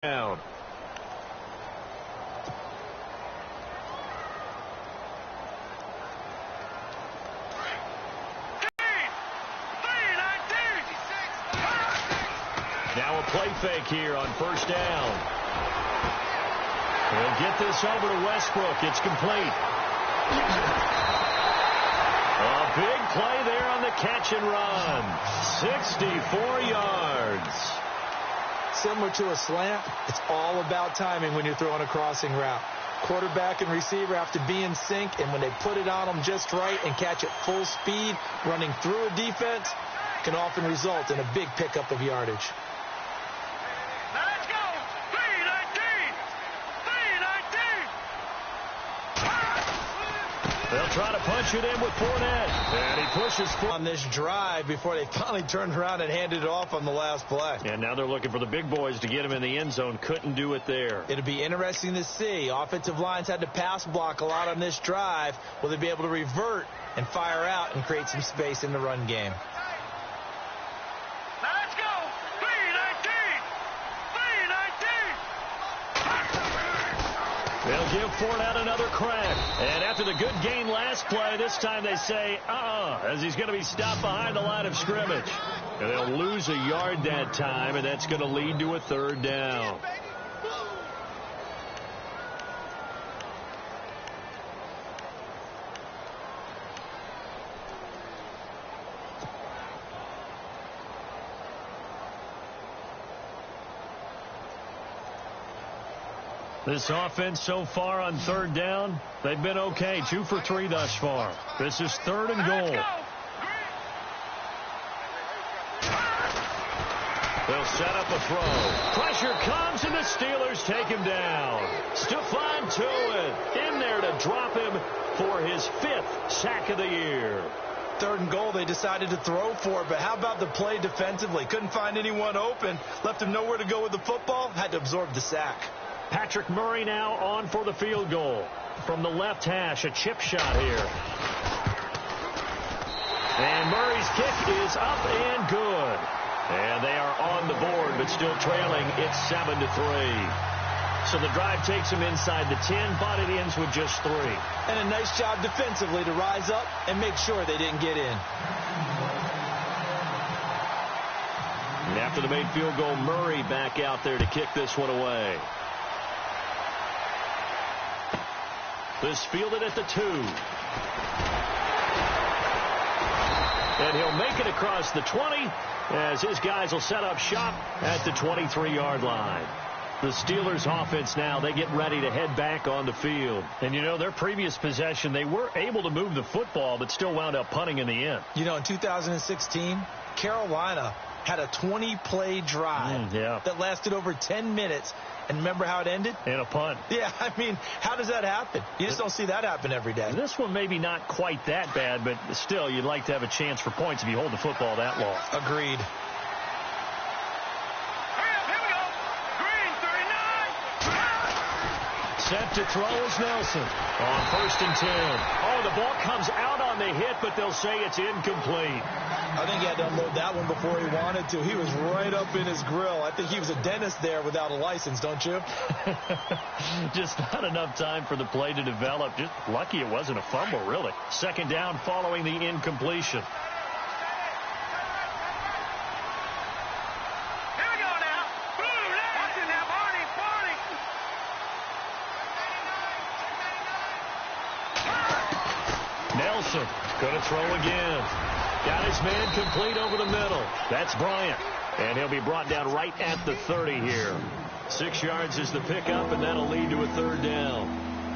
down. Now a play fake here on first down. He'll get this over to Westbrook. It's complete. A big play there on the catch and run. 64 yards. Similar to a slant, it's all about timing when you're throwing a crossing route. Quarterback and receiver have to be in sync, and when they put it on them just right and catch it full speed, running through a defense can often result in a big pickup of yardage. Let's go! 319! 319! They'll try to punch it in with Fournette. And he pushes on this drive before they finally turned around and handed it off on the last play. And now they're looking for the big boys to get him in the end zone. Couldn't do it there. It'll be interesting to see. Offensive lines had to pass block a lot on this drive. Will they be able to revert and fire out and create some space in the run game? Let's go! 319! 319! They'll give Fournette another crack. And after the good gain last play, this time they say, as he's going to be stopped behind the line of scrimmage. And they'll lose a yard that time, and that's going to lead to a third down. This offense so far on third down, they've been okay. 2 for 3 thus far. This is third and goal. They'll set up a throw. Pressure comes, and the Steelers take him down. Stephon Tuitt in there to drop him for his 5th sack of the year. Third and goal, they decided to throw for, but how about the play defensively? Couldn't find anyone open. Left him nowhere to go with the football. Had to absorb the sack. Patrick Murray now on for the field goal. From the left hash, a chip shot here. And Murray's kick is up and good. And they are on the board, but still trailing. It's 7-3. So the drive takes them inside the 10, but it ends with just 3. And a nice job defensively to rise up and make sure they didn't get in. And after the made field goal, Murray back out there to kick this one away. This fielded at the 2. And he'll make it across the 20 as his guys will set up shop at the 23-yard line. The Steelers offense now, they get ready to head back on the field. And, you know, their previous possession, they were able to move the football, but still wound up punting in the end. You know, in 2016, Carolina had a 20-play drive that lasted over 10 minutes. And remember how it ended? In a punt. Yeah, I mean, how does that happen? You just don't see that happen every day. This one maybe not quite that bad, but still, you'd like to have a chance for points if you hold the football that long. Agreed. Here we go! Green, 39! Set to throw is Nelson on 1st and 10. Oh, the ball comes out on the hit, but they'll say it's incomplete. I think he had to unload that one before he wanted to. He was right up in his grill. I think he was a dentist there without a license, don't you? Just not enough time for the play to develop. Just lucky it wasn't a fumble, really. 2nd down following the incompletion. Here we go now! Blue, watch it now, Barney! Nelson going to throw again. Got his man complete over the middle. That's Bryant. And he'll be brought down right at the 30 here. 6 yards is the pickup, and that'll lead to a third down.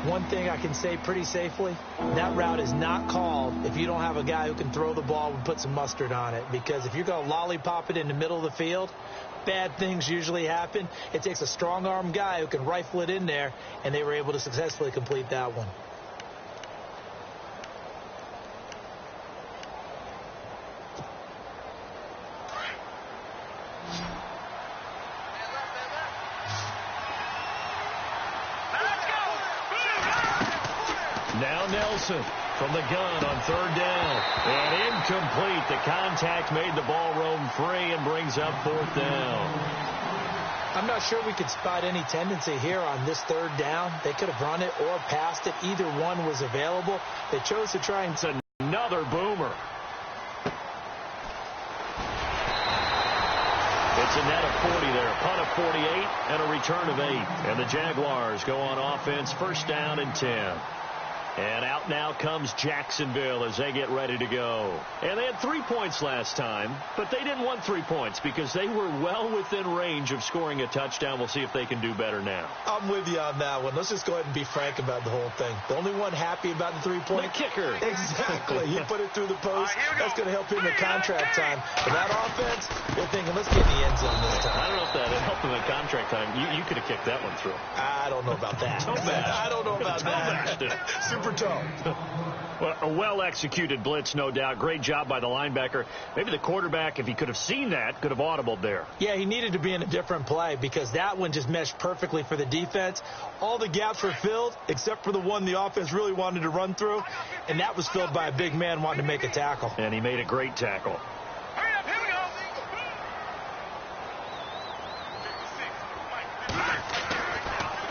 One thing I can say pretty safely, that route is not called if you don't have a guy who can throw the ball and put some mustard on it. Because if you're going to lollipop it in the middle of the field, bad things usually happen. It takes a strong-arm guy who can rifle it in there, and they were able to successfully complete that one. Now Nelson from the gun on 3rd down. And incomplete. The contact made the ball roam free and brings up 4th down. I'm not sure we could spot any tendency here on this third down. They could have run it or passed it. Either one was available. They chose to try and... It's another boomer. It's a net of 40 there. A punt of 48 and a return of 8. And the Jaguars go on offense, first down and 10. And out now comes Jacksonville as they get ready to go. And they had 3 points last time, but they didn't want 3 points because they were well within range of scoring a touchdown. We'll see if they can do better now. I'm with you on that one. Let's just go ahead and be frank about the whole thing. The only one happy about the 3-point... The kicker. Exactly. He put it through the post. That's going to help him in contract time. But that offense, they're thinking, let's get in the end zone this time. I don't know if that helped him in contract time. You could have kicked that one through. I don't know about that. I don't know about that. Super toe. Well, a well-executed blitz, no doubt. Great job by the linebacker. Maybe the quarterback, if he could have seen that, could have audibled there. Yeah, he needed to be in a different play because that one just meshed perfectly for the defense. All the gaps were filled except for the one the offense really wanted to run through, and that was filled by a big man wanting to make a tackle. And he made a great tackle. Hurry up, here we go.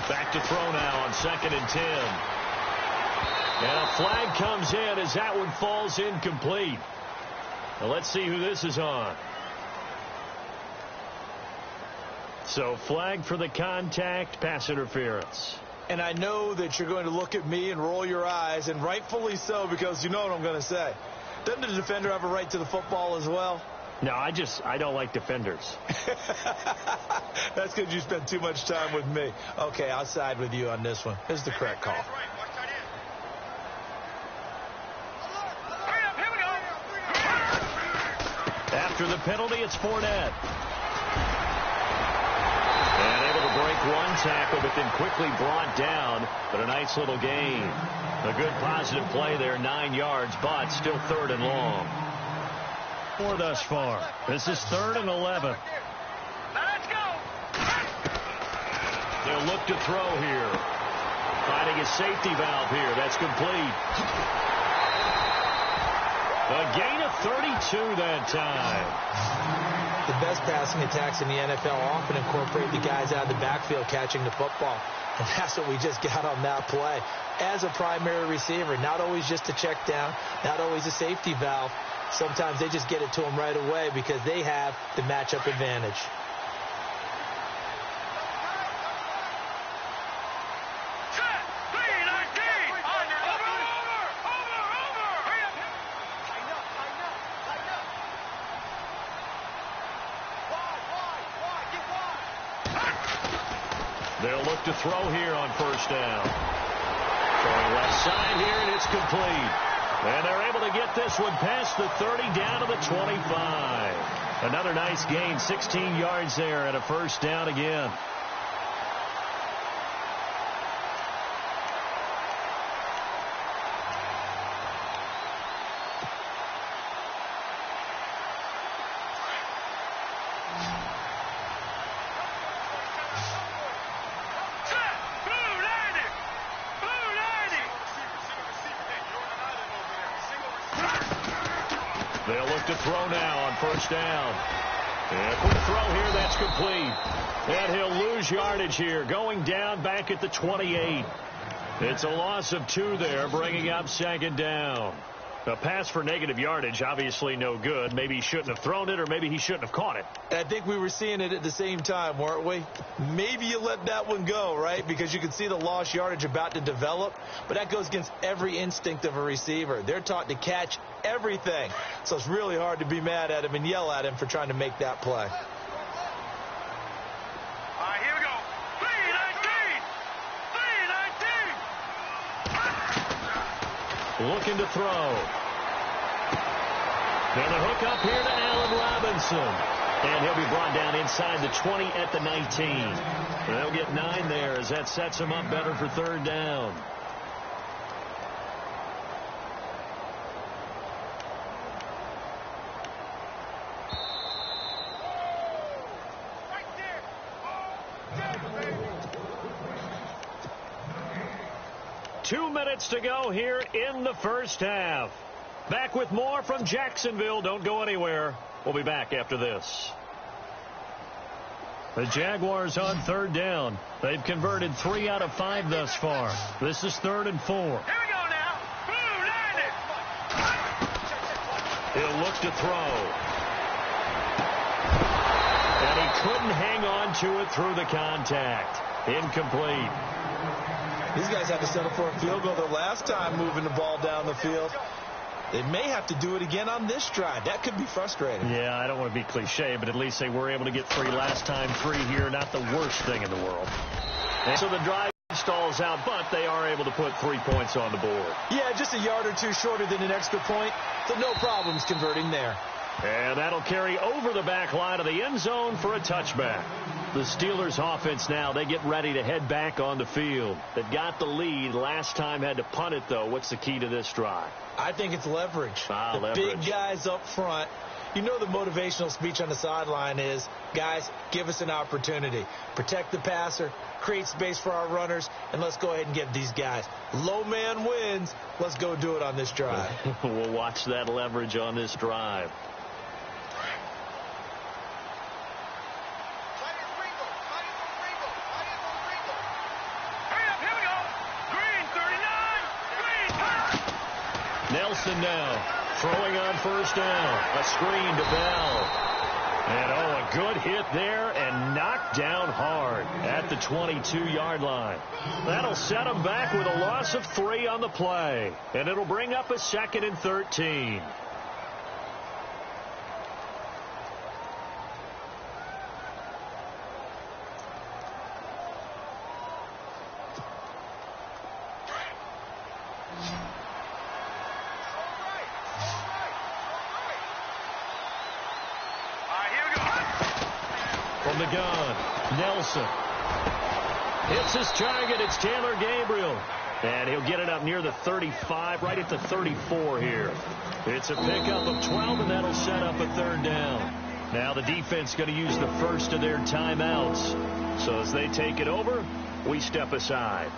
Back to throw now on 2nd and 10. And a flag comes in as that one falls incomplete. Now let's see who this is on. So flag for the contact, pass interference. And I know that you're going to look at me and roll your eyes, and rightfully so, because you know what I'm going to say. Doesn't the defender have a right to the football as well? No, I don't like defenders. That's because you spent too much time with me. Okay, I'll side with you on this one. This is the correct call. After the penalty, it's Fournette. And able to break one tackle, but then quickly brought down. But a nice little gain. A good positive play there, 9 yards, but still 3rd and long. 4 thus far. This is 3rd and 11. Now let's go. They'll look to throw here. Finding a safety valve here. That's complete. A gain of 32 that time. The best passing attacks in the NFL often incorporate the guys out of the backfield catching the football. And that's what we just got on that play. As a primary receiver, not always just a check down, not always a safety valve. Sometimes they just get it to them right away because they have the matchup advantage. They'll look to throw here on 1st down. Throwing left side here, and it's complete. And they're able to get this one past the 30 down to the 25. Another nice gain, 16 yards there and a 1st down again. They'll look to throw now on 1st down. And quick throw here, that's complete. And he'll lose yardage here, going down back at the 28. It's a loss of 2 there, bringing up 2nd down. A pass for negative yardage, obviously no good. Maybe he shouldn't have thrown it, or maybe he shouldn't have caught it. I think we were seeing it at the same time, weren't we? Maybe you let that one go, right? Because you can see the lost yardage about to develop. But that goes against every instinct of a receiver. They're taught to catch everything. So it's really hard to be mad at him and yell at him for trying to make that play. All right, here we go. 3-19. Looking to throw. And the hook up here to Allen Robinson. And he'll be brought down inside the 20 at the 19. And they'll get 9 there as that sets him up better for 3rd down. Right there. Oh, baby. 2 minutes to go here in the 1st half. Back with more from Jacksonville. Don't go anywhere. We'll be back after this. The Jaguars on third down. They've converted 3 out of 5 thus far. This is 3rd and 4. Here we go now. Boom, line it. He'll look to throw. And he couldn't hang on to it through the contact. Incomplete. These guys had to settle for a field goal their last time moving the ball down the field. They may have to do it again on this drive. That could be frustrating. Yeah, I don't want to be cliche, but at least they were able to get 3 last time. 3 here, not the worst thing in the world. And so the drive stalls out, but they are able to put 3 points on the board. Yeah, just a yard or two shorter than an extra point, so no problems converting there. And that'll carry over the back line of the end zone for a touchback. The Steelers offense now, they get ready to head back on the field. They've got the lead. Last time had to punt it, though. What's the key to this drive? I think it's leverage. Leverage. Big guys up front. You know the motivational speech on the sideline is, guys, give us an opportunity. Protect the passer, create space for our runners, and let's go ahead and get these guys. Low man wins. Let's go do it on this drive. We'll watch that leverage on this drive. Nelson now throwing on first down. A screen to Bell. And, a good hit there and knocked down hard at the 22-yard line. That'll set him back with a loss of 3 on the play. And it'll bring up a 2nd and 13. From the gun, Nelson hits his target. It's Taylor Gabriel. And he'll get it up near the 35, right at the 34 here. It's a pickup of 12, and that'll set up a 3rd down. Now the defense going to use the first of their timeouts. So as they take it over, we step aside.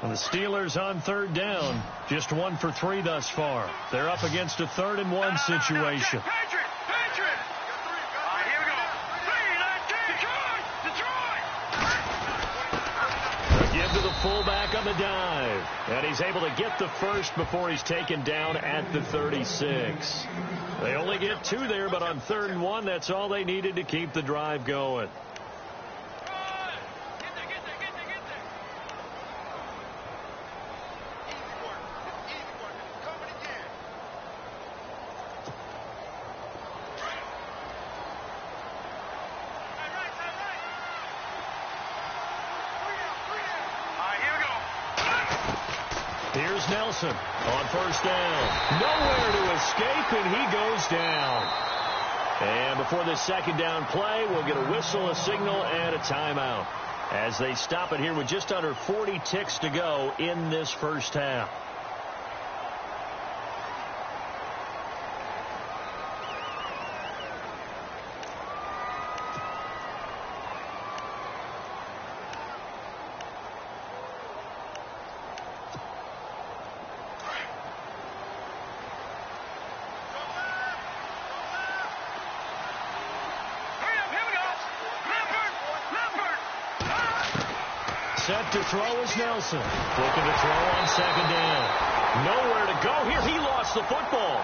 And the Steelers on 3rd down, just 1 for 3 thus far. They're up against a 3rd and 1 situation. Patrick! Here we go. 3, 19, Detroit! Again to the fullback on the dive. And he's able to get the first before he's taken down at the 36. They only get 2 there, but on 3rd and 1, that's all they needed to keep the drive going. Here's Nelson on first down. Nowhere to escape, and he goes down. And before this 2nd down play, we'll get a whistle, a signal, and a timeout as they stop it here with just under 40 ticks to go in this first half. Set to throw is Nelson. Looking to throw on 2nd down. Nowhere to go here. He lost the football.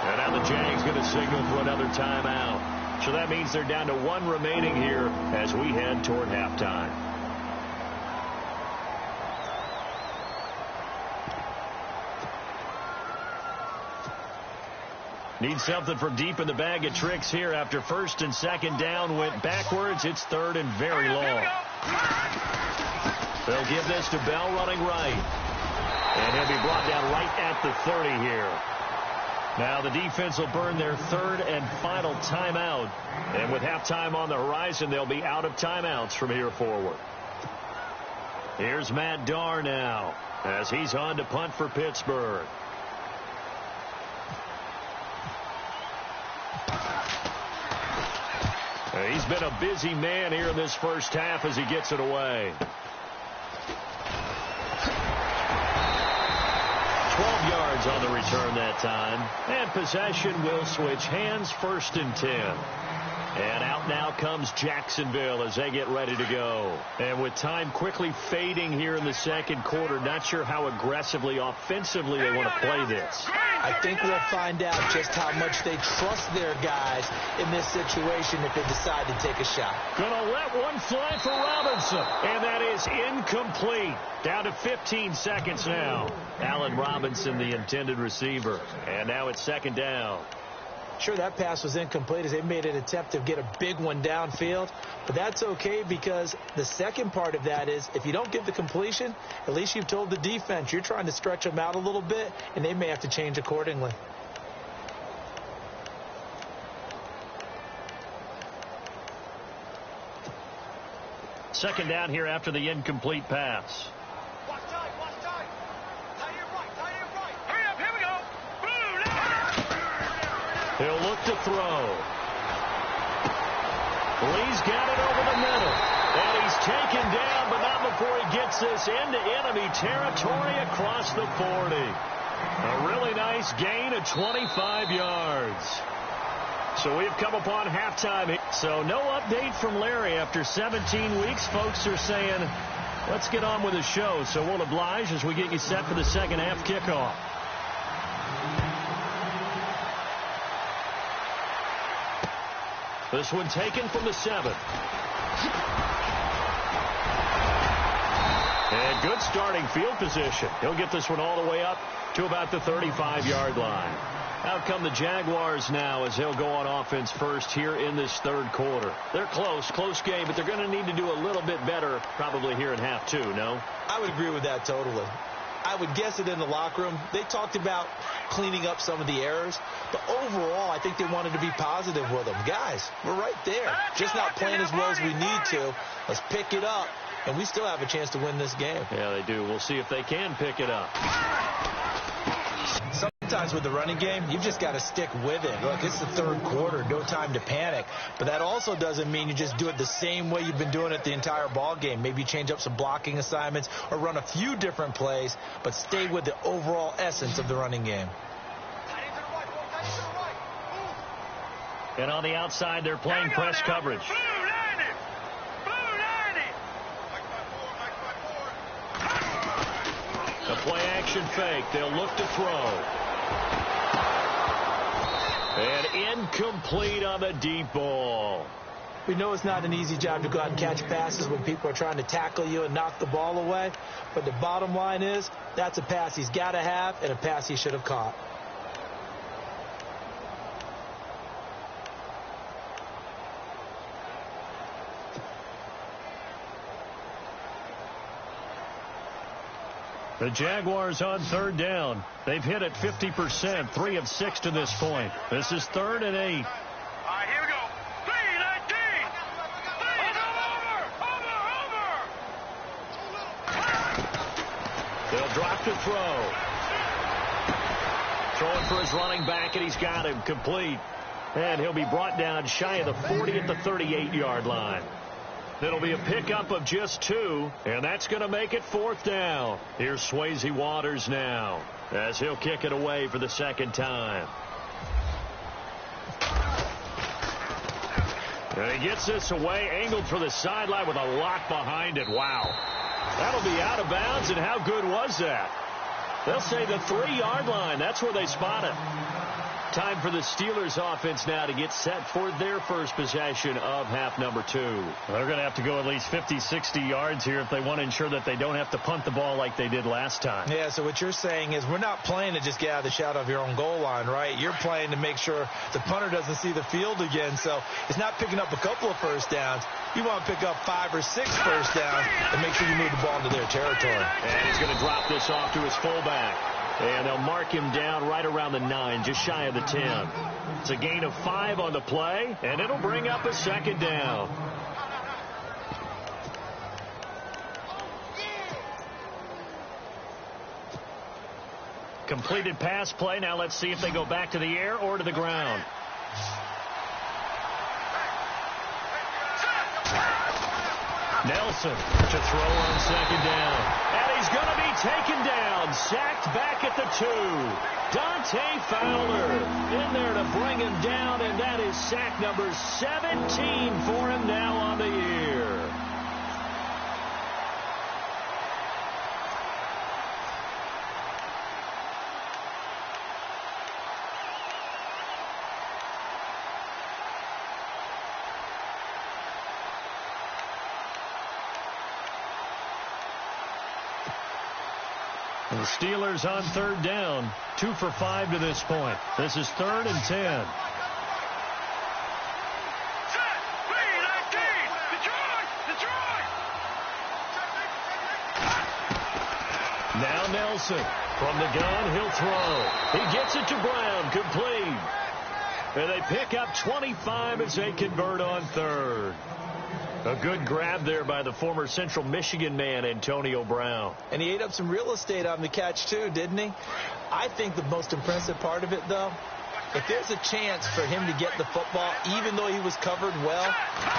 And now the Jags going to signal for another timeout. So that means they're down to 1 remaining here as we head toward halftime. Need something from deep in the bag of tricks here after 1st and 2nd down went backwards. It's 3rd and very long. They'll give this to Bell running right. And he'll be brought down right at the 30 here. Now the defense will burn their 3rd and final timeout. And with halftime on the horizon, they'll be out of timeouts from here forward. Here's Matt Darr now as he's on to punt for Pittsburgh. He's been a busy man here in this first half as he gets it away. 12 yards on the return that time. And possession will switch hands, 1st and 10. And out now comes Jacksonville as they get ready to go. And with time quickly fading here in the second quarter, not sure how aggressively, offensively they want to play this. I think we'll find out just how much they trust their guys in this situation if they decide to take a shot. Gonna let one fly for Robinson. And that is incomplete. Down to 15 seconds now. Allen Robinson, the intended receiver. And now it's 2nd down. Sure, that pass was incomplete as they made an attempt to get a big one downfield. But that's okay because the second part of that is if you don't get the completion, at least you've told the defense you're trying to stretch them out a little bit, and they may have to change accordingly. Second down here after the incomplete pass. Watch tight, watch tight. Tight end right, tight end right. Hurry up, here we go. Boom, He'll look to throw. Lee's got it over the middle. And he's taken down, but not before he gets this into enemy territory across the 40. A really nice gain of 25 yards. So we've come upon halftime. So no update from Larry after 17 weeks. Folks are saying, let's get on with the show. So we'll oblige as we get you set for the second half kickoff. This one taken from the 7. And good starting field position. He'll get this one all the way up to about the 35-yard line. Out come the Jaguars now as they'll go on offense first here in this third quarter. They're close game, but they're going to need to do a little bit better probably here in half 2, no? I would agree with that totally. I would guess it in the locker room. They talked about cleaning up some of the errors, but overall, I think they wanted to be positive with them. Guys, we're right there. Just not playing as well as we need to. Let's pick it up, and we still have a chance to win this game. Yeah, they do. We'll see if they can pick it up. Sometimes with the running game, you've just got to stick with it. Look, it's the third quarter, no time to panic. But that also doesn't mean you just do it the same way you've been doing it the entire ball game. Maybe you change up some blocking assignments or run a few different plays, but stay with the overall essence of the running game. And on the outside, they're playing press coverage. A play-action fake. They'll look to throw. And incomplete on the deep ball. We know it's not an easy job to go out and catch passes when people are trying to tackle you and knock the ball away. But the bottom line is that's a pass he's got to have and a pass he should have caught. The Jaguars on third down. They've hit it 50%, 3 of 6 to this point. This is 3rd and 8. All right, here we go. 3-19. Over. They'll drop to throw. Throwing for his running back, and he's got him complete. And he'll be brought down shy of the 40 at the 38-yard line. It'll be a pickup of just 2, and that's going to make it 4th down. Here's Swayze Waters now as he'll kick it away for the second time. And he gets this away, angled for the sideline with a lock behind it. Wow. That'll be out of bounds, and how good was that? They'll say the 3-yard line. That's where they spot it. Time for the Steelers offense now to get set for their first possession of half number 2. They're going to have to go at least 50, 60 yards here if they want to ensure that they don't have to punt the ball like they did last time. Yeah, so what you're saying is we're not playing to just get out of the shadow of your own goal line, right? You're playing to make sure the punter doesn't see the field again. So it's not picking up a couple of first downs. You want to pick up 5 or 6 first downs and make sure you move the ball into their territory. And he's going to drop this off to his fullback. And they'll mark him down right around the 9, just shy of the 10. It's a gain of 5 on the play, and it'll bring up a second down. Completed pass play. Now let's see if they go back to the air or to the ground. Nelson to throw on second down. And he's going to be taken down. Sacked back at the 2. Dante Fowler in there to bring him down, and that is sack number 17 for him now on the year. The Steelers on third down, 2 for 5 to this point. This is 3rd and 10. Now Nelson from the gun, he'll throw. He gets it to Brown, complete. And they pick up 25 as they convert on 3rd. A good grab there by the former Central Michigan man, Antonio Brown. And he ate up some real estate on the catch, too, didn't he? I think the most impressive part of it, though, if there's a chance for him to get the football, even though he was covered well,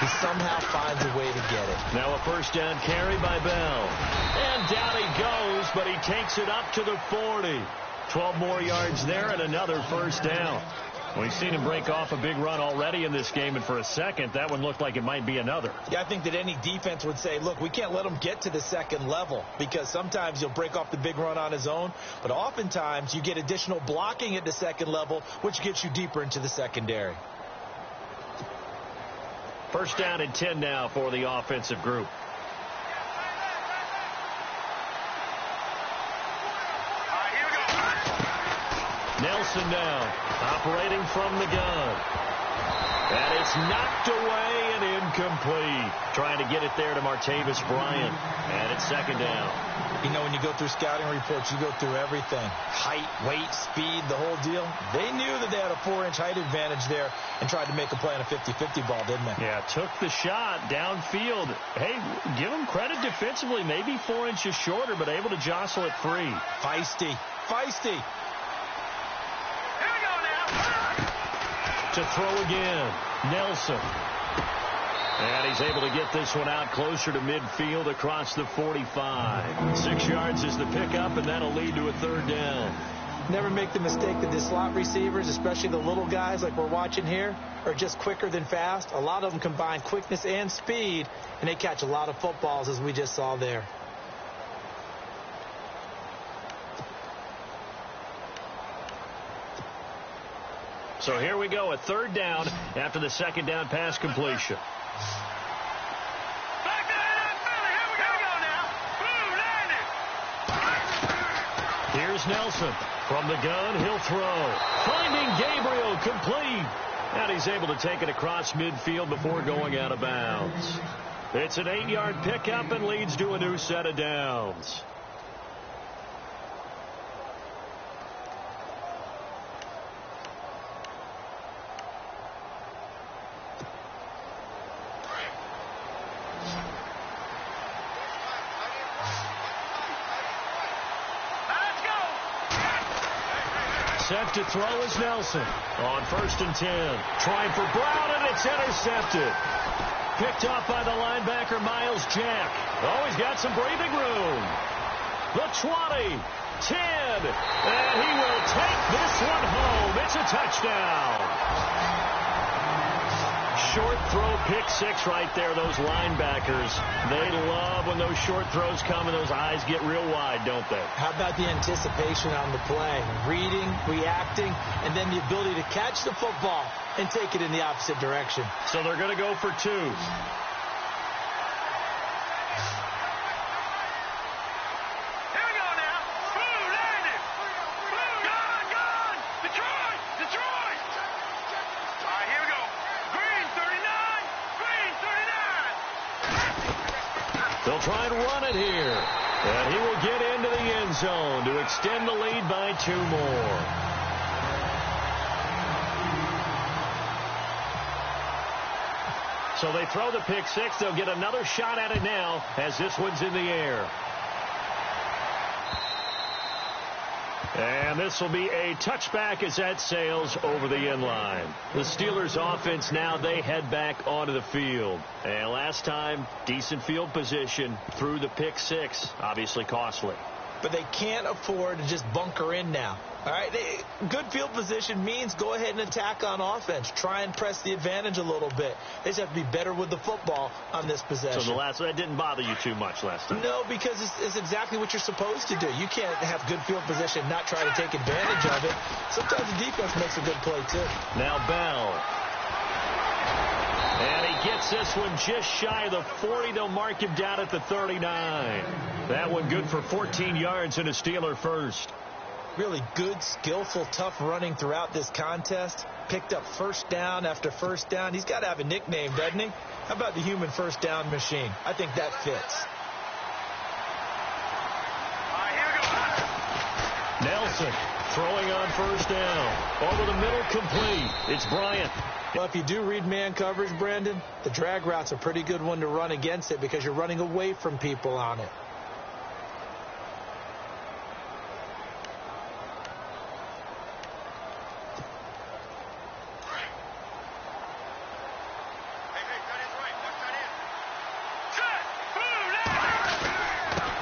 he somehow finds a way to get it. Now a first down carry by Bell. And down he goes, but he takes it up to the 40. 12 more yards there and another first down. We've seen him break off a big run already in this game, and for a second, that one looked like it might be another. Yeah, I think that any defense would say, look, we can't let him get to the second level, because sometimes he'll break off the big run on his own, but oftentimes you get additional blocking at the second level, which gets you deeper into the secondary. First down and 10 now for the offensive group. Nelson now, operating from the gun. And it's knocked away and incomplete. Trying to get it there to Martavis Bryant. And it's second down. You know, when you go through scouting reports, you go through everything. Height, weight, speed, the whole deal. They knew that they had a 4-inch height advantage there and tried to make a play on a 50-50 ball, didn't they? Yeah, took the shot downfield. Hey, give them credit defensively. Maybe 4 inches shorter, but able to jostle it free. Feisty. Feisty. To throw again, Nelson. And he's able to get this one out closer to midfield across the 45. 6 yards is the pickup, and that'll lead to a third down. Never make the mistake that the slot receivers, especially the little guys like we're watching here, are just quicker than fast. A lot of them combine quickness and speed, and they catch a lot of footballs, as we just saw there. So here we go, a third down after the second down pass completion. Back to Philly. Here we go now. Boom, landed. Here's Nelson from the gun. He'll throw. Finding Gabriel, complete. And he's able to take it across midfield before going out of bounds. It's an 8-yard pickup and leads to a new set of downs. Set to throw is Nelson on 1st and 10. Trying for Brown, and it's intercepted. Picked off by the linebacker, Miles Jack. Oh, he's got some breathing room. The 20, 10, and he will take this one home. It's a touchdown. Short throw, pick six right there. Those linebackers, they love when those short throws come and those eyes get real wide, don't they? How about the anticipation on the play? Reading, reacting, and then the ability to catch the football and take it in the opposite direction. So they're going to go for 2. They'll try and run it here. And he will get into the end zone to extend the lead by 2 more. So they throw the pick six. They'll get another shot at it now as this one's in the air. And this will be a touchback as that sails over the end line. The Steelers offense now, they head back onto the field. And last time, decent field position through the pick six. Obviously costly. But they can't afford to just bunker in now. All right, good field position means go ahead and attack on offense. Try and press the advantage a little bit. They just have to be better with the football on this possession. So that didn't bother you too much last time? No, because it's exactly what you're supposed to do. You can't have good field position and not try to take advantage of it. Sometimes the defense makes a good play, too. Now Bell. And he gets this one just shy of the 40. They'll mark him down at the 39. That one good for 14 yards and a Steeler first. Really good, skillful, tough running throughout this contest. Picked up first down after first down. He's got to have a nickname, doesn't he? How about the human first down machine? I think that fits. Nelson throwing on first down. Over the middle, complete. It's Bryant. Well, if you do read man coverage, Brandon, the drag route's a pretty good one to run against it because you're running away from people on it.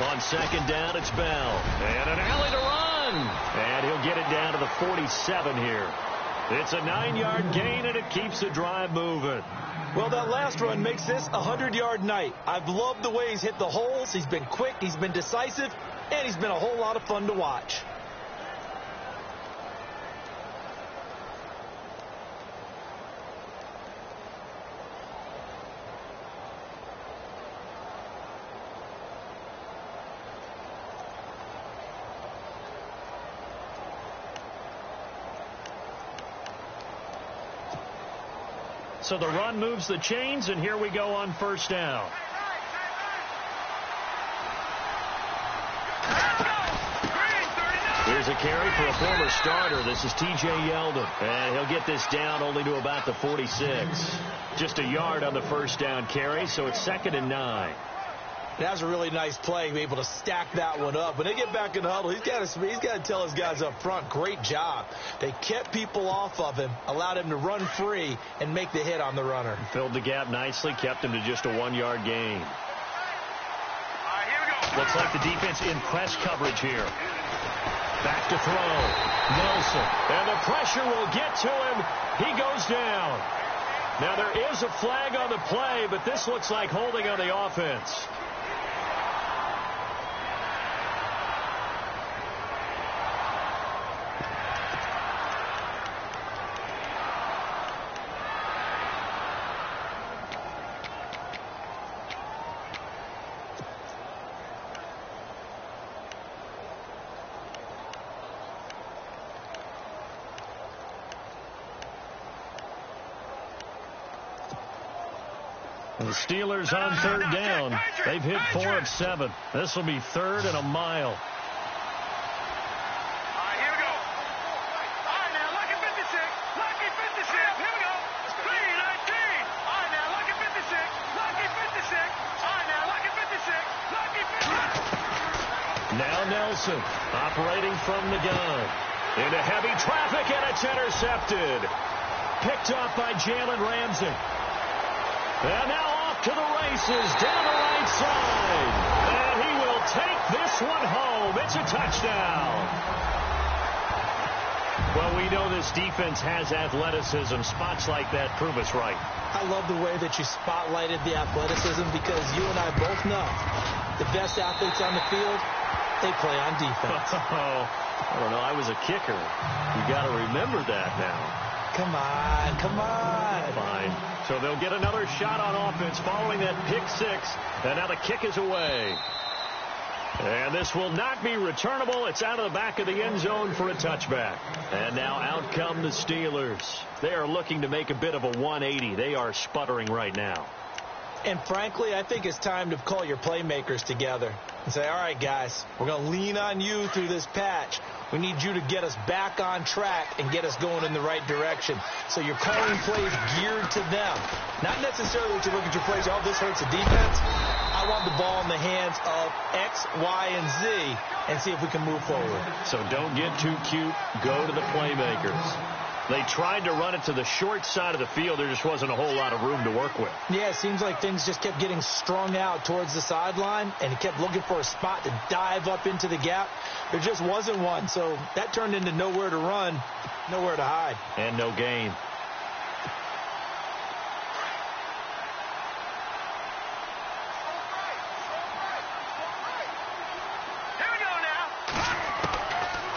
On second down, it's Bell. And an alley to run. And he'll get it down to the 47 here. It's a 9-yard gain, and it keeps the drive moving. Well, that last run makes this a 100-yard night. I've loved the way he's hit the holes. He's been quick, he's been decisive, and he's been a whole lot of fun to watch. So the run moves the chains, and here we go on first down. Here's a carry for a former starter. This is T.J. Yeldon. And he'll get this down only to about the 46. Just a yard on the first down carry, so it's 2nd and 9. That was a really nice play, be able to stack that one up. When they get back in the huddle, he's got to tell his guys up front, great job. They kept people off of him, allowed him to run free and make the hit on the runner. Filled the gap nicely, kept him to just a 1-yard gain. Looks like the defense in press coverage here. Back to throw. Nelson. And the pressure will get to him. He goes down. Now there is a flag on the play, but this looks like holding on the offense. The Steelers on third down. They've hit 4 of 7. This will be 3rd and a mile. Here we go. All right, now, lucky 56. Lucky 56. Here we go. 319. All right, now, lucky 56. Lucky 56. All right, now, lucky 56. Lucky 56. Now Nelson operating from the gun. Into heavy traffic, and it's intercepted. Picked off by Jalen Ramsey. And now off to the races down the right side. And he will take this one home. It's a touchdown. Well, we know this defense has athleticism. Spots like that prove us right. I love the way that you spotlighted the athleticism because you and I both know the best athletes on the field, they play on defense. I don't know. I was a kicker. You got to remember that now. Come on, come on. Fine. So they'll get another shot on offense following that pick six. And now the kick is away. And this will not be returnable. It's out of the back of the end zone for a touchback. And now out come the Steelers. They are looking to make a bit of a 180. They are sputtering right now. And frankly, I think it's time to call your playmakers together and say, all right, guys, we're going to lean on you through this patch. We need you to get us back on track and get us going in the right direction. So you're calling plays geared to them. Not necessarily that you look at your plays, oh, this hurts the defense. I I want the ball in the hands of X, Y, and Z and see if we can move forward. So don't get too cute. Go to the playmakers. They tried to run it to the short side of the field. There just wasn't a whole lot of room to work with. Yeah, it seems like things just kept getting strung out towards the sideline, and he kept looking for a spot to dive up into the gap. There just wasn't one, so that turned into nowhere to run, nowhere to hide. And no gain.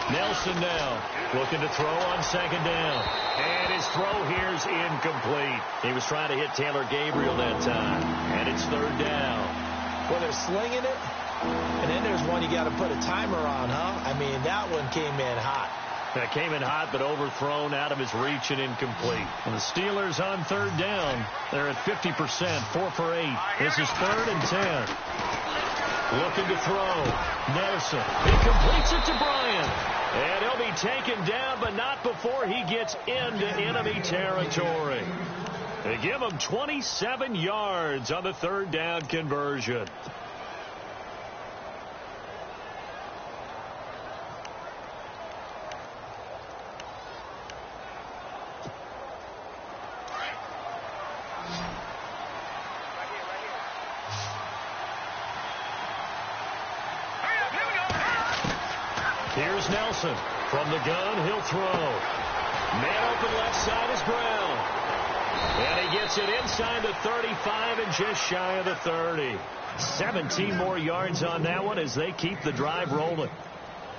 Nelson now looking to throw on second down. And his throw here is incomplete. He was trying to hit Taylor Gabriel that time. And it's third down. Well, they're slinging it. And then there's one you got to put a timer on, huh? I mean, that one came in hot. That came in hot, but overthrown, out of his reach and incomplete. And the Steelers on third down. They're at 50%, 4 for 8. This is 3rd and 10. Looking to throw. Nelson. He completes it to Bryant. And he'll be taken down, but not before he gets into enemy territory. They give him 27 yards on the third down conversion. Here's Nelson. From the gun, he'll throw. Man open left side is Brown. And he gets it inside the 35 and just shy of the 30. 17 more yards on that one as they keep the drive rolling.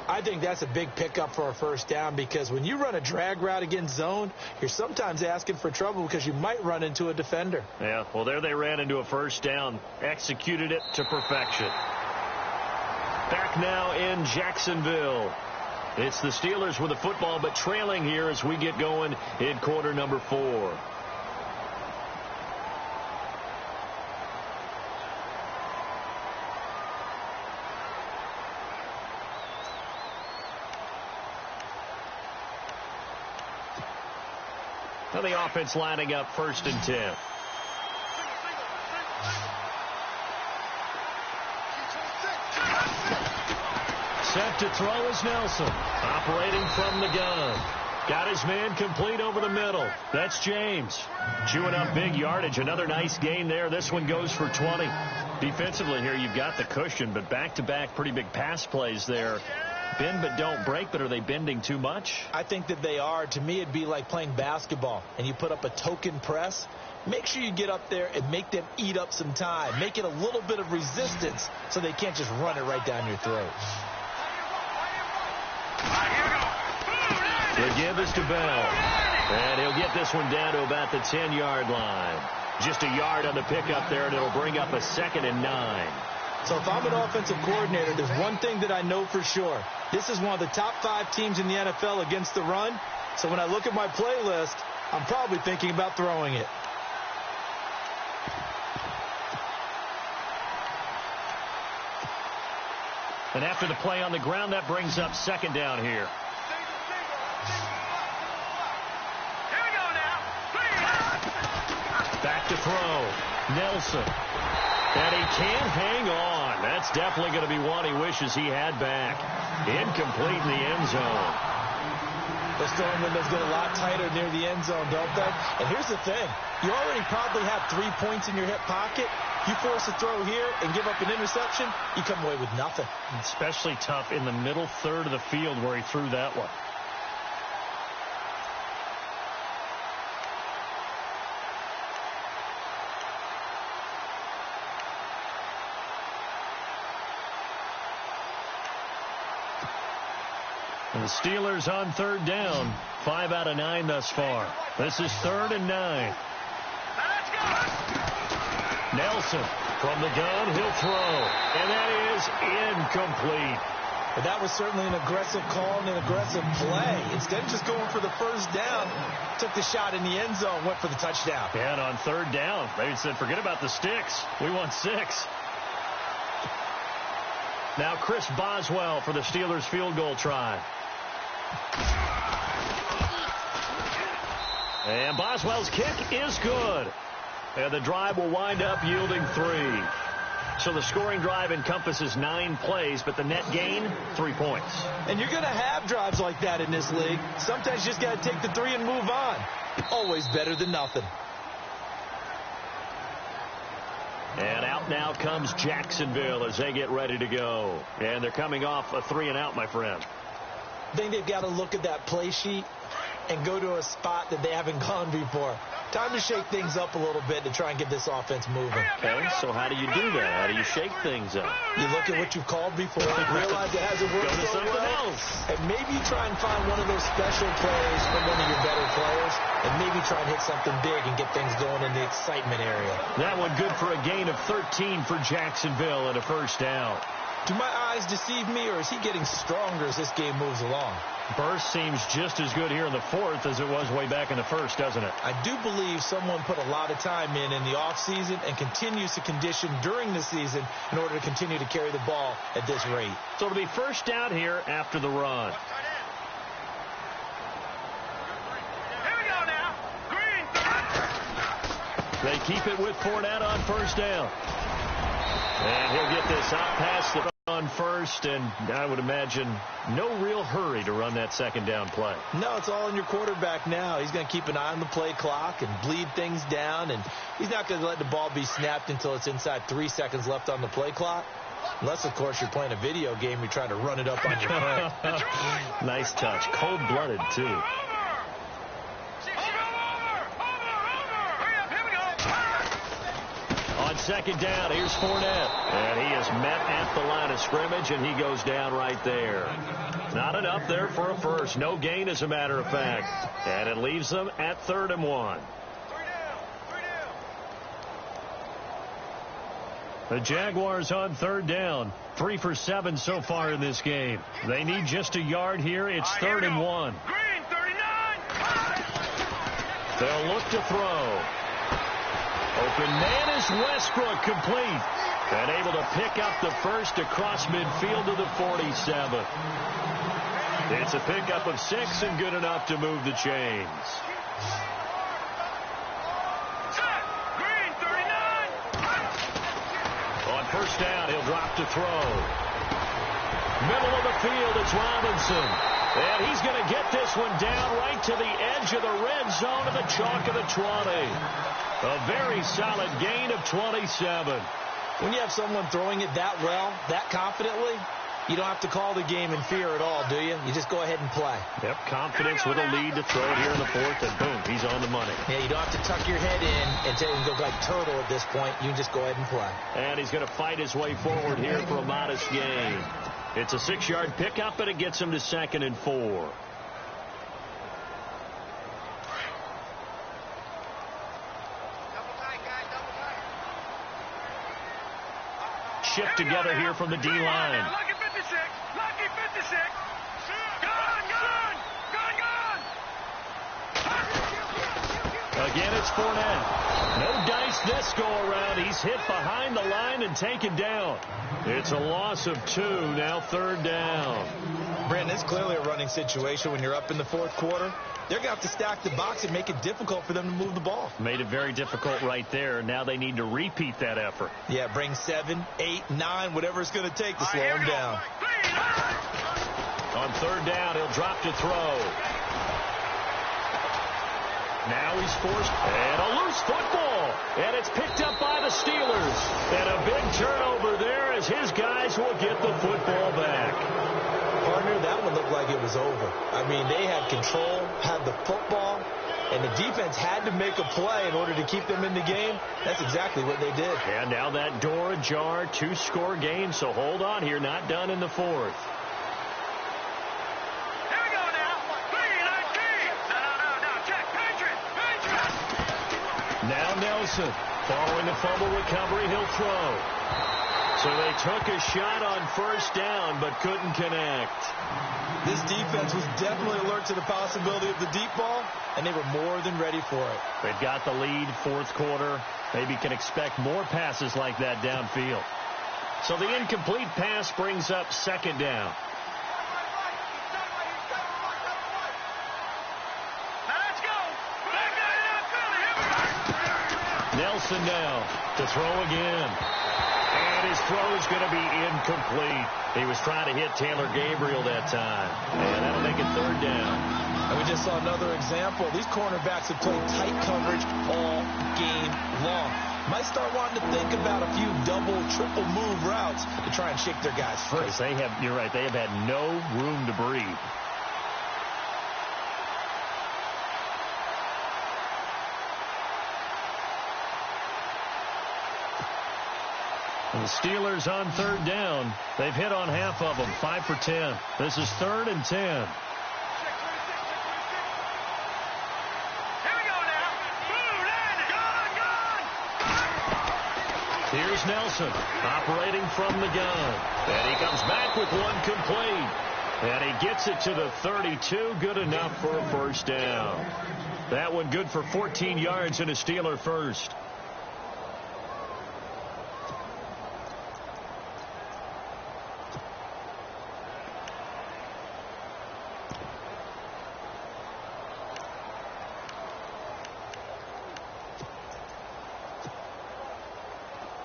I think that's a big pickup for a first down because when you run a drag route against zone, you're sometimes asking for trouble because you might run into a defender. Yeah, well, there they ran into a first down. Executed it to perfection. Back now in Jacksonville. It's the Steelers with the football, but trailing here as we get going in quarter number 4. Now the offense lining up 1st and 10. Set to throw is Nelson. Operating from the gun. Got his man complete over the middle. That's James. Chewing up big yardage. Another nice gain there. This one goes for 20. Defensively here, you've got the cushion, but back-to-back pretty big pass plays there. Bend but don't break, but are they bending too much? I think that they are. To me, it'd be like playing basketball, and you put up a token press. Make sure you get up there and make them eat up some time. Make it a little bit of resistance so they can't just run it right down your throat. The give is to Bell. And he'll get this one down to about the 10-yard line. Just a yard on the pickup there, and it'll bring up a 2nd and 9. So if I'm an offensive coordinator, there's one thing that I know for sure. This is one of the top 5 teams in the NFL against the run. So when I look at my playlist, I'm probably thinking about throwing it. And after the play on the ground, that brings up 2nd down here. Back to throw. Nelson. And he can't hang on. That's definitely going to be one he wishes he had back. Incomplete in the end zone. Those throwing windows get a lot tighter near the end zone, don't they? And here's the thing. You already probably have 3 points in your hip pocket. You force a throw here and give up an interception, you come away with nothing. Especially tough in the middle third of the field where he threw that one. And the Steelers on 3rd down. 5 out of 9 thus far. This is 3rd and 9. Nelson from the gun, he'll throw. And that is incomplete. But that was certainly an aggressive call and an aggressive play. Instead of just going for the first down, took the shot in the end zone, went for the touchdown. And on 3rd down, they said, forget about the sticks. We want 6. Now Chris Boswell for the Steelers field goal try. And Boswell's kick is good. And the drive will wind up yielding 3. So the scoring drive encompasses 9 plays, but the net gain, 3 points. And you're going to have drives like that in this league. Sometimes you just got to take the 3 and move on. Always better than nothing. And out now comes Jacksonville as they get ready to go. And they're coming off a 3-and-out, my friend. I think they've got to look at that play sheet and go to a spot that they haven't gone before. Time to shake things up a little bit to try and get this offense moving. Okay, so how do you do that? How do you shake things up? You look at what you've called before, realize it hasn't worked Go to so something well, else. and maybe try and find one of those special plays from one of your better players, and maybe try and hit something big and get things going in the excitement area. That one good for a gain of 13 for Jacksonville and a first down. Do my eyes deceive me, or is he getting stronger as this game moves along? Burst seems just as good here in the fourth as it was way back in the first, doesn't it? I do believe someone put a lot of time in the offseason and continues to condition during the season in order to continue to carry the ball at this rate. So it'll be first down here after the run. Here we go now. Green. They keep it with Fournette on first down. And he'll get this out past the on first, and I would imagine no real hurry to run that second down play. No, it's all on your quarterback now. He's going to keep an eye on the play clock and bleed things down, and he's not going to let the ball be snapped until it's inside 3 seconds left on the play clock. Unless, of course, you're playing a video game, you're trying to run it up on your foot. Nice touch. Cold-blooded, too. On second down, here's Fournette. And he is met at the line of scrimmage, and he goes down right there. Not enough there for a first. No gain, as a matter of fact. And it leaves them at 3rd and 1. The Jaguars on 3rd down. 3 for 7 so far in this game. They need just a yard here. It's 3rd and 1. Green, 39. They'll look to throw. Open man is Westbrook, complete. And able to pick up the first across midfield to the 47. It's a pickup of 6 and good enough to move the chains. Green, 39. On first down, he'll drop to throw. Middle of the field, it's Robinson. And he's going to get this one down right to the edge of the red zone of the chalk of the 20. A very solid gain of 27. When you have someone throwing it that well, that confidently, you don't have to call the game in fear at all, do you? You just go ahead and play. Yep, confidence with a lead to throw it here in the fourth, and boom, he's on the money. Yeah, you don't have to tuck your head in and look like turtle at this point. You can just go ahead and play. And he's going to fight his way forward here for a modest gain. It's a 6-yard pickup, and it gets him to 2nd and 4. Shift together here from the D-line. Lucky 56. Lucky 56. Gone. Again, it's Fournette. No dice this go around. He's hit behind the line and taken down. It's a loss of 2, now 3rd down. Brandon, it's clearly a running situation when you're up in the 4th quarter. They're going to have to stack the box and make it difficult for them to move the ball. Made it very difficult right there. Now they need to repeat that effort. Yeah, bring 7, 8, 9, whatever it's going to take to slow them down. On 3rd down, he'll drop to throw. Now he's forced, and a loose football. And it's picked up by the Steelers. And a big turnover there as his guys will get the football back. Partner, that one looked like it was over. I mean, they had control, had the football, and the defense had to make a play in order to keep them in the game. That's exactly what they did. And now that door ajar, 2-score game, so hold on here, not done in the 4th. Now Nelson, following the fumble recovery, he'll throw. So they took a shot on first down, but couldn't connect. This defense was definitely alert to the possibility of the deep ball, and they were more than ready for it. They've got the lead, 4th quarter. Maybe can expect more passes like that downfield. So the incomplete pass brings up 2nd down. Nelson now to throw again. And his throw is going to be incomplete. He was trying to hit Taylor Gabriel that time. And that'll make it third down. And we just saw another example. These cornerbacks have played tight coverage all game long. Might start wanting to think about a few double, triple move routes to try and shake their guys free. You're right, they have had no room to breathe. And the Steelers on third down. They've hit on half of them, 5 for 10. This is 3rd and 10. Here's Nelson operating from the gun. And he comes back with one complete. And he gets it to the 32. Good enough for a first down. That one good for 14 yards and a Steeler first.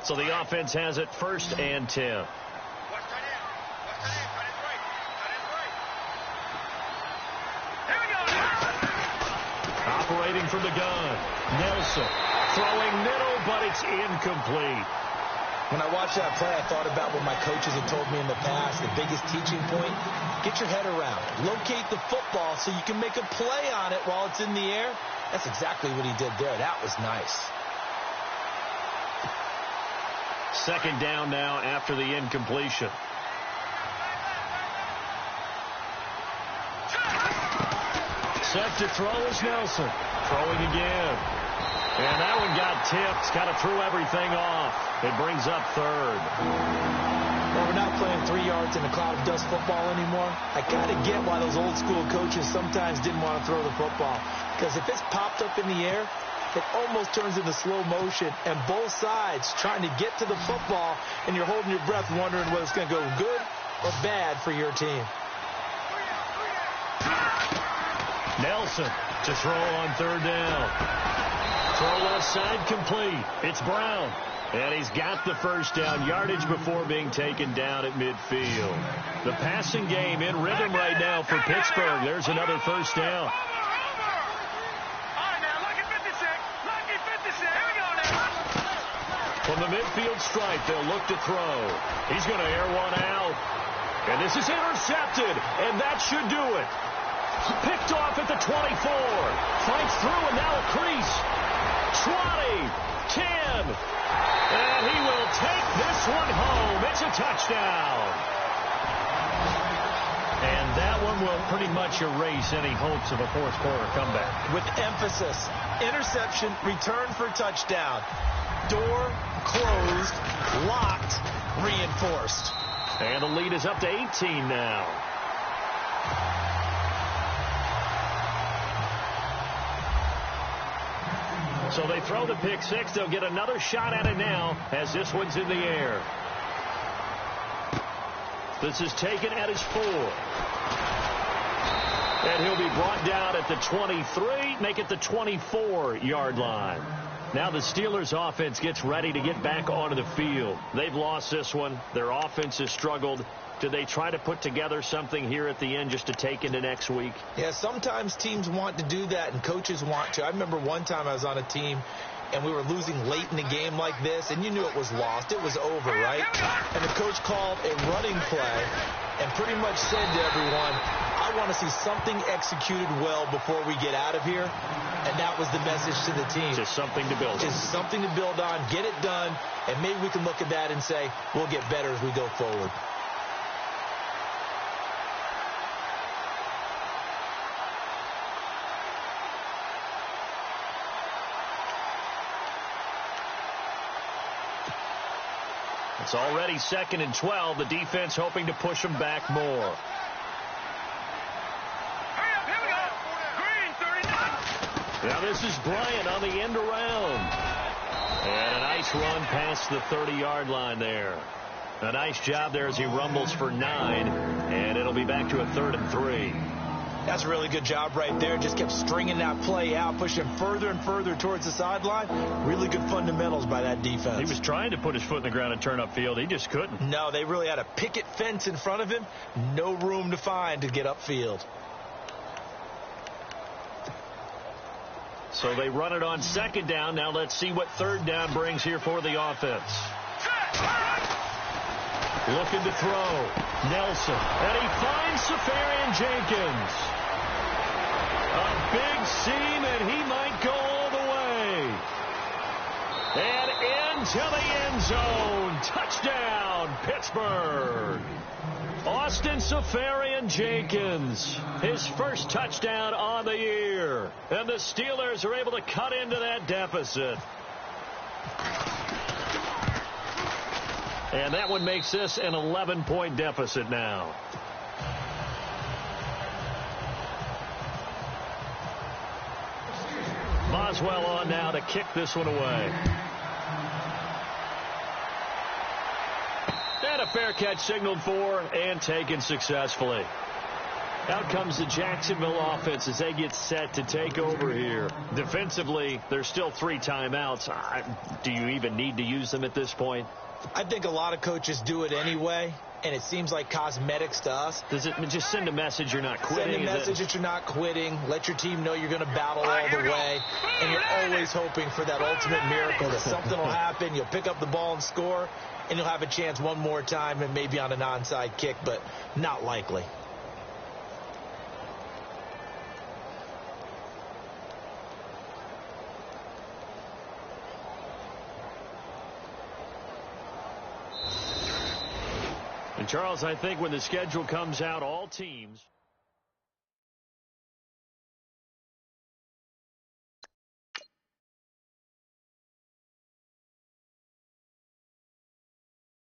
So the offense has it 1st and 10. Operating from the gun. Nelson throwing middle, but it's incomplete. When I watched that play, I thought about what my coaches had told me in the past. The biggest teaching point, get your head around. Locate the football so you can make a play on it while it's in the air. That's exactly what he did there. That was nice. 2nd down now after the incompletion. Set to throw is Nelson. Throwing again. And that one got tipped. Kind of threw everything off. It brings up 3rd. Well, we're not playing 3 yards in a cloud of dust football anymore. I kind of get why those old school coaches sometimes didn't want to throw the football. Because if it's popped up in the air, it almost turns into slow motion, and both sides trying to get to the football, and you're holding your breath wondering whether it's going to go good or bad for your team. Nelson to throw on 3rd down. Throw left side complete. It's Brown. And he's got the first down yardage before being taken down at midfield. The passing game in rhythm right now for Pittsburgh. There's another first down. From the midfield stripe, they'll look to throw. He's going to air one out. And this is intercepted, and that should do it. Picked off at the 24. Fights through, and now a crease. 20, 10. And he will take this one home. It's a touchdown. And that one will pretty much erase any hopes of a fourth quarter comeback. With emphasis, interception, return for touchdown. Door closed, locked, reinforced. And the lead is up to 18 now. So they throw the pick six. They'll get another shot at it now as this one's in the air. This is taken at his 4. And he'll be brought down at the 23, make it the 24-yard line. Now the Steelers' offense gets ready to get back onto the field. They've lost this one. Their offense has struggled. Do they try to put together something here at the end just to take into next week? Yeah, sometimes teams want to do that and coaches want to. I remember one time I was on a team and we were losing late in the game like this, and you knew it was lost. It was over, right? And the coach called a running play and pretty much said to everyone, I want to see something executed well before we get out of here. And that was the message to the team. Just something to build on. Just something to build on, get it done, and maybe we can look at that and say, we'll get better as we go forward. It's already 2nd and 12. The defense hoping to push them back more. Now this is Bryant on the end around. And a nice run past the 30-yard line there. A nice job there as he rumbles for 9. And it'll be back to a 3rd and 3. That's a really good job right there. Just kept stringing that play out, pushing further and further towards the sideline. Really good fundamentals by that defense. He was trying to put his foot in the ground and turn upfield. He just couldn't. No, they really had a picket fence in front of him. No room to find to get upfield. So they run it on second down. Now let's see what third down brings here for the offense. Looking to throw. Nelson. And he finds Safarian Jenkins. A big seam, and he might go all the way. And into the end zone. Touchdown, Pittsburgh. Austin Safarian Jenkins, his first touchdown on the year. And the Steelers are able to cut into that deficit. And that one makes this an 11-point deficit now. Boswell on now to kick this one away. And a fair catch signaled for and taken successfully. Out comes the Jacksonville offense as they get set to take over here. Defensively, there's still 3 timeouts. Do you even need to use them at this point? I think a lot of coaches do it anyway, and it seems like cosmetics to us. Does it just send a message you're not quitting? Send a message that you're not quitting. Let your team know you're going to battle all the way, and you're always hoping for that ultimate miracle that something will happen. You'll pick up the ball and score, and you'll have a chance one more time and maybe on an onside kick, but not likely. And Charles, I think when the schedule comes out, all teams